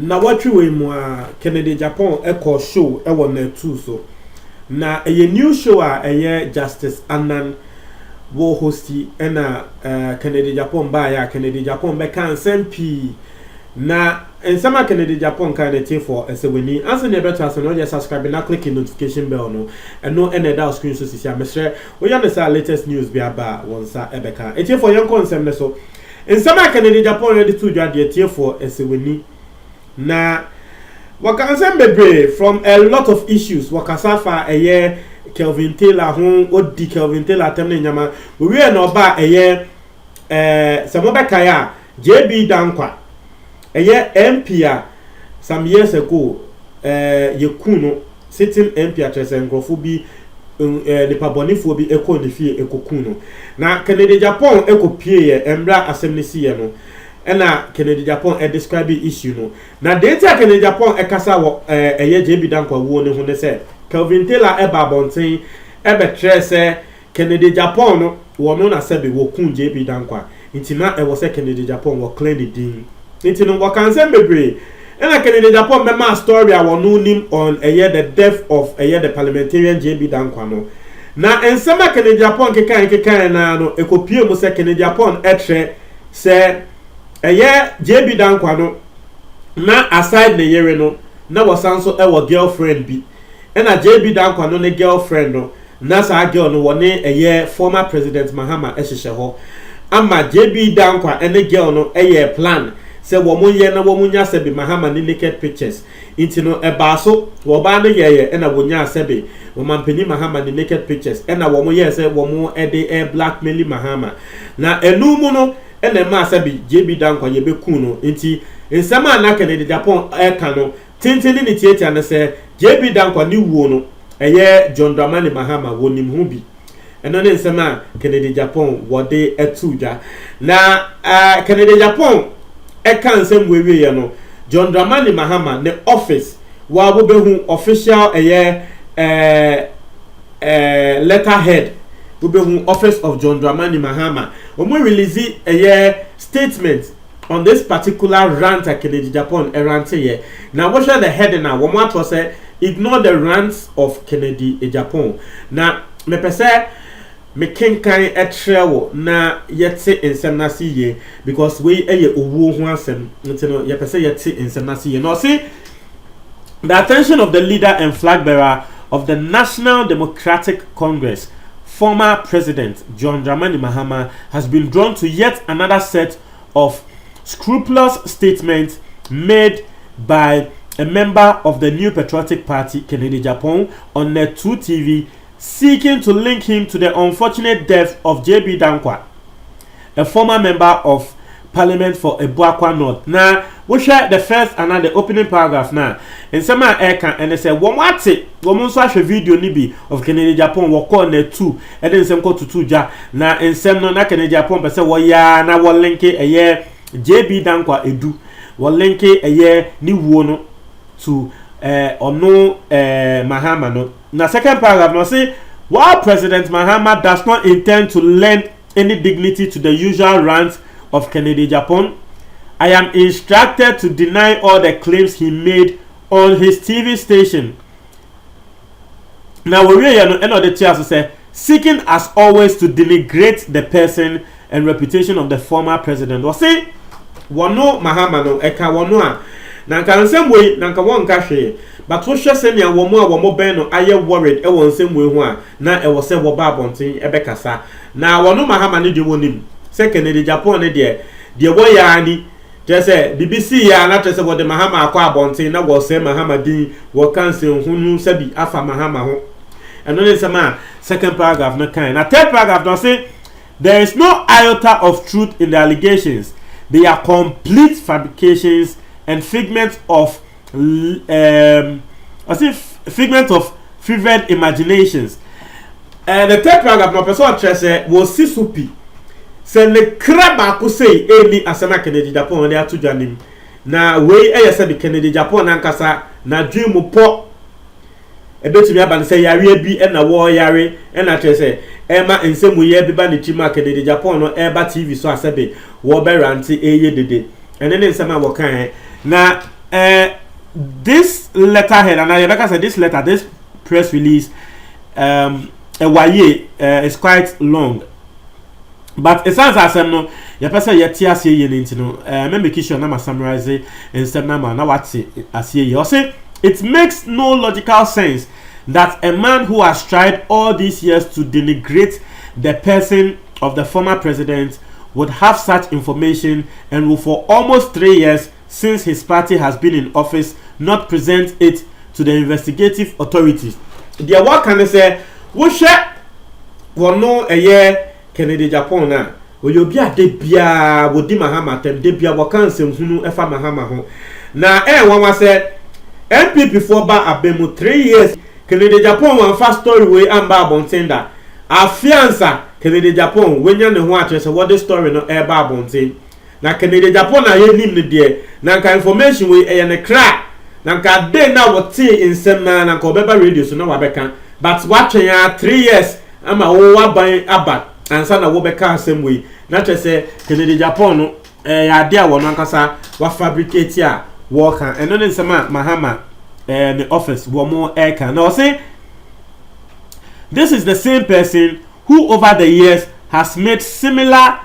na watwi we mu a Kennedy Japan echo show e won na two so na a new show a Justice Annan wo hosti na Kennedy Japan ba ya Kennedy Japan be kan sempi na ensama Kennedy Japan kan dey for eseweni anse ne beto aso no just subscribe na click the notification bell no and no any that screen so sisi amesre we yan the latest news bi aba wonsa ebeka etie for yan konsem ne so ensama Kennedy Japan ready to dwa dey tie for eseweni na wakanse bebre from a lot of issues wakasafa eye Kelvin Taylor hon odi Kelvin Taylor temne nyama we no ba eye samobeka ya JB Dankwa eye MP some years ago yekuno sitting MP atrese nkrofo bi nipa bonifo bi eko ne fie ekokuno na Kennedy Japan ekopie ye embra assemnisi ye no ena Kennedy Japan describe issue no na data Kennedy Japan ekasa wo eye JB Dankwa wo ne ho ne se Kelvin Taylor eba bonten trese Kennedy Japan no wo no na sebe wo kun JB Dankwa intina e wo se Kennedy Japan wo clean the din intina wo kan se bebre ena Kennedy Japan mema story a wo no nim on the death of the parliamentarian JB Dankwa no na ensema Kennedy Japan kekan na no ekopie mu se Kennedy Japan etre se JB Dankwa no na aside ne yere no na wasanso wo girlfriend bi ena JB Dankwa no ne girlfriend no na sa girl no wone former president Mahama ehihye ho ama JB Dankwa ene girl no plan se wo monye na wo munya se bi Mahama ni naked pictures intino ebaso wo ba ne ena wonya se bi wo mampeni Mahama ni naked pictures ena wo moye se wo mo blackmail Mahama na enumu no ena ma se bi JB Dankwa ye be kun no nti nsema na Kennedy Japan ka no tintini ni tietia na se JB Dankwa ni wuo no John Dramani Mahama wonim hu bi eno ne nsema Kennedy Japan wode etudwa na Kennedy Japan kan nsem wewe ye no John Dramani Mahama ne office wa wo be hu official letterhead wo be hu office of John Dramani Mahama omo release statement on this particular rant at Kennedy Japan rant here. Now what shall the heading now? One more to say ignore the rants of Kennedy Japan. Now me pese me kenkan etrewo na yete insemnasi ye because we owo ho asem ntino ye pese yete insemnasi ye. Now see the attention of the leader and flag bearer of the National Democratic Congress, former President John Dramani Mahama, has been drawn to yet another set of scrupulous statements made by a member of the New Patriotic Party, Kennedy Japan, on Net2 TV, seeking to link him to the unfortunate death of JB Dankwa, a former member of Parliament for Ebuakwa North. Now, we share the first and the opening paragraph now. And some and they say, woman saw a video nibi of Kennedy Japan, walk on Net2, and then some go to 2 ja. Now, and some no Kennedy Japan, but say, well, yeah, now we'll link it a year. JB Dankwa edu will link a ni wono to ono Mahama no. Na second paragraph no say while President Mahama does not intend to lend any dignity to the usual rants of Kennedy Japan, I am instructed to deny all the claims he made on his TV station. Now we no end of the tears to say seeking as always to denigrate the person and reputation of the former president. Was say wono Mahama no eka wono a na nka nsem we na nka won ka hwe but wo hwe se ne awomo a womo ben no aye worried e won nsem we ho a na e wo se wo ba abonten e be kasa na wono Mahama ne de wonim se Kennedy Japan ne de wo ya ni je se BBC ya na tese wo de Mahama akwa abonten na wo se Mahama din wo kanse hunu sabi afa Mahama ho eno ne sama second paragraph no kan na third paragraph no say there is no iota of truth in the allegations. They are complete fabrications and figments of figment of fevered imaginations. The third paragraph no person trese was sisupi. Se le kraba ko say eni asema Kennedy Japan they atu janim. Na we say the Kennedy Japan ankasa na dream po ebetumi aba say yare bi na wo yare na trese ema nsemu ye biba ne chima Kennedy Japan no eba TV so asebe wo be ranti eye dede ene ne nsema wo kan na this letterhead, and Rebecca said this letter, this press release, is quite long. But it sounds as no, your person yet tears ye into no, make sure I'm summarizing in step number. Now what's it as ye? Or say it makes no logical sense that a man who has tried all these years to denigrate the person of the former president would have such information and will for almost 3 years since his party has been in office not present it to the investigative authorities. The what can I say? We share one no a year Kennedy Japan na. We you be a debia wodi Mahama tem debia wakan sem hunu efa Mahama ho. Na one was said MPP for ba abemu 3 years Kennedy Japan one fast story we amba bontenda. Afiansa Kennedy Japan when you know what what the story no e ba bonten. Na Kennedy Japan na ye nim ne de na nka information we e ne crack. Na nka dey na what in sem na nka obeba radio so na wabeka. But watching ya 3 years ama wo waban aba ansa na wo beka asem we na che say Kennedy Japan no ya de a wono ankasa wa fabricate a wo kan eno ne nsema Mahama the office wo mo eka na say this is the same person who over the years has made similar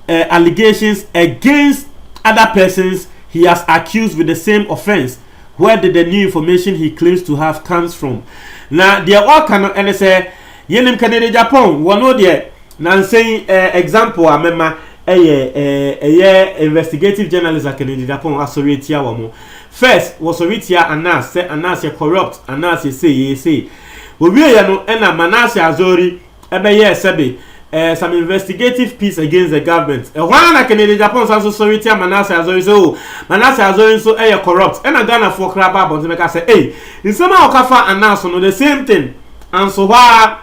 allegations against other persons he has accused with the same offense. Where did the new information he claims to have comes from? Now, they all cannot and say, Yenim Kennedy Japan, one of the now saying example, I remember a investigative journalist at Kennedy Japan, Asoritia Wamo. First, was Soritia Anas, say Anas corrupt, Anas say, we no ena Manase Azori, Sebe. Some investigative piece against the government. One Kennedy Japan also sorry to Manase Azori so Manase Azori so corrupt. And I Ghana for craba but make say hey in some okafa announce no the same thing. And so why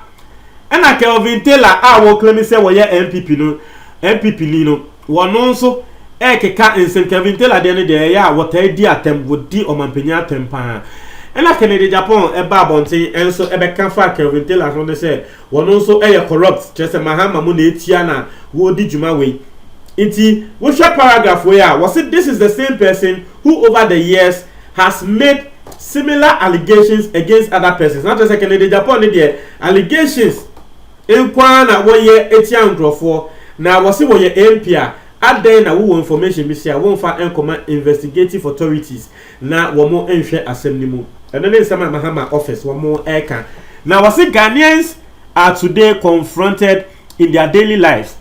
and I Kelvin Taylor will claim say we MPP no MPP no one also keka in St. Kelvin Taylor de ya what I di attempt would di omampenya tempa. And I Kennedy Japan bonte and so can fa Kelvin Taylor on the say one also corrupt just a Mahama Mune Tiana wo di juma we inti which paragraph where was it this is the same person who over the years has made similar allegations against other persons not just Kennedy Japan there allegations in kwana wo ye etian grofo na was it wo ye MPA at then na wo information bi say won fa command investigative authorities na wo mo enhwe asem ni mu. And then some Mahama office one more aircan. Now, was it Ghanaians are today confronted in their daily lives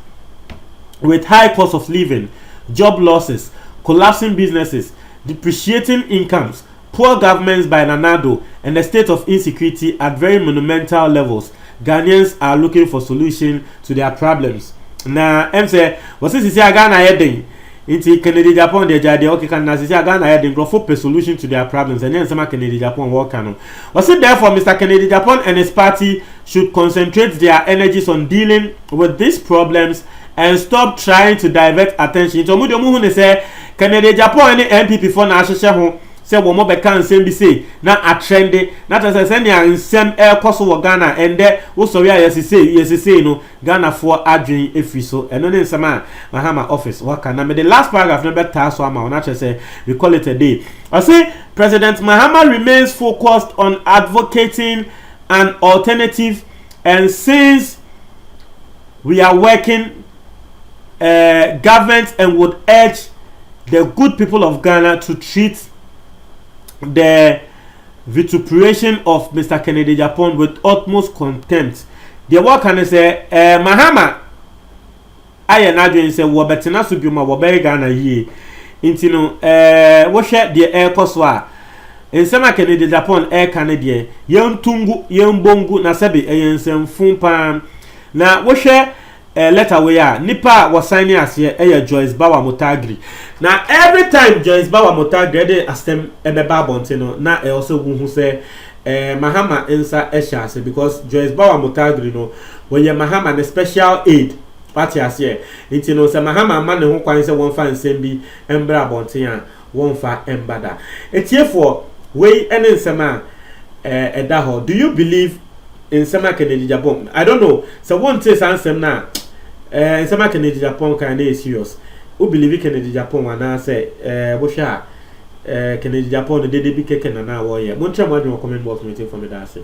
with high cost of living, job losses, collapsing businesses, depreciating incomes, poor governments by Nanado, and a state of insecurity at very monumental levels. Ghanaians are looking for solution to their problems. Now, I'm say, was this is Ghana heading? Into Kennedy Japan, the Jadi, okay, can Nazi Ghana had a solution to their problems, and then some Kennedy Japan work on. Was it therefore Mr. Kennedy Japan and his party should concentrate their energies on dealing with these problems and stop trying to divert attention? So, Mudu say Kennedy Japan and MPP for National say one more can be say na a trendy not as I send ya same air cost of Ghana and there also yes say no Ghana for adrin if so and then some Mahama office what can the last paragraph number task so not say we call it a day. I say President Mahama remains focused on advocating an alternative, and since we are working government and would urge the good people of Ghana to treat the vituperation of Mr. Kennedy Japan with utmost contempt. The work can say Mahama I na adwen say wo betena so bioma wo be Ghana yie nti no wo hwe de air cost wa ensema Kennedy Japan air Canada yentungu yembongu na sebe yensemfun pa na wo hwe letter we are nipa was signing as here Joyce Bawa Motagri. Now every time Joyce Bawa Motagri dey asem ebeba bontino na also who say Mahama ensa eshase because Joyce Bawa Motagri no when ye Mahama an special aid party as here nti no say Mahama man ne ho kwan say won fa nsem bi embra bontin a won fa embada etiefo we ene nsema eda ho. Do you believe in Sema Kennedy Japan? I don't know. So one say ansem na Sema Kennedy Japan can dey serious. Who believe Kennedy Japan wana say wo sha Kennedy Japan de bi keke na na wo ye. Mo ntra mo adwon comment box meeting for me that say.